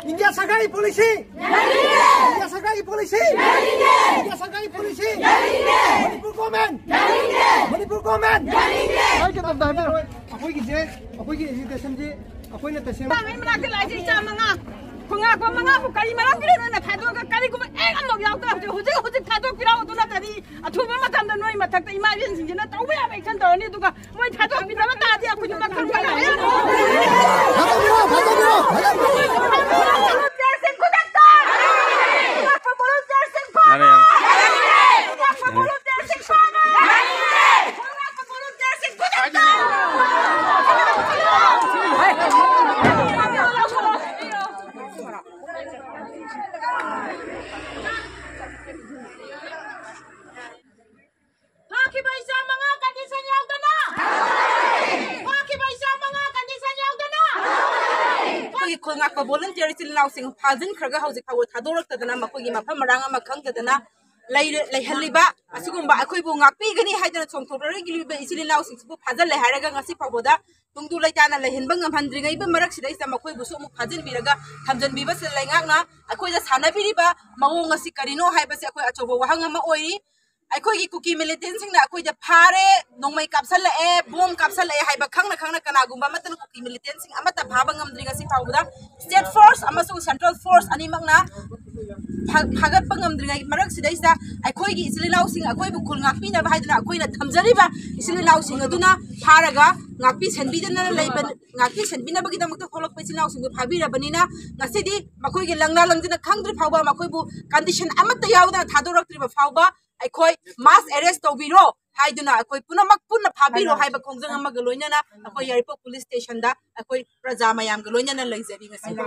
India Sagai polisi. India Sagai polisi. India Sagai polisi. Manipur government. Manipur government. Ay kita dah dah. Aku ini education je. Aku ini tersenyum. Kami melaki lagi zaman ah. Pengaku kali malam kita nak thadok kali aku amok yang tu hujung thadok kita tu nak tadi. Atu macam tu noi macam tu emergency je nak tahu apa action tu ni tu kan. Moi thadok kita nak tadi aku cuma kerja. Kau volunteer sih langsung fazin kerja hauzik kau thadorok tadana makugi mafam marang makang tadana lay haliba asugumba aku ibu ngapi gani hajar songtore giliba isili langsung sebu fazal lay haraga ngasi pagoda tunggu lay jana lay hinbang ngandri ngai ibu marak sidai sama aku ibu sumu fazin biraga hamjan biba selai ngakna aku ija sana biriba mau ngasi karino hai basi aku acoba wahang ngama oi aku igi kuki militant sing na aku ija pare nongmai kapsal bom kapsal hai bakang na kana gumba matan kuki militant sing amata bhabang ngamdri ngasi pagoda state force amasung central force ani magna hagat pangamdri ngai marak sidai sa aku igi islilaw sing aku ibu kul ngakpi na bahadna aku ina thamjariba islilaw sing aduna pharaga ngakpi senbidana leiban ngakpi senbina bagida mukta folok pe islilaw sing phabira banina ngasidi makoi gi langna langdina khangdri phawba makoi bu condition amata yawda thadoraktriba phawba akoi mass arrest tobiro haiduna akoi punna phabiro haiba khongjang ama galoina na akoi yaripok police station da akoi praja mayam galoina na laijari ngasi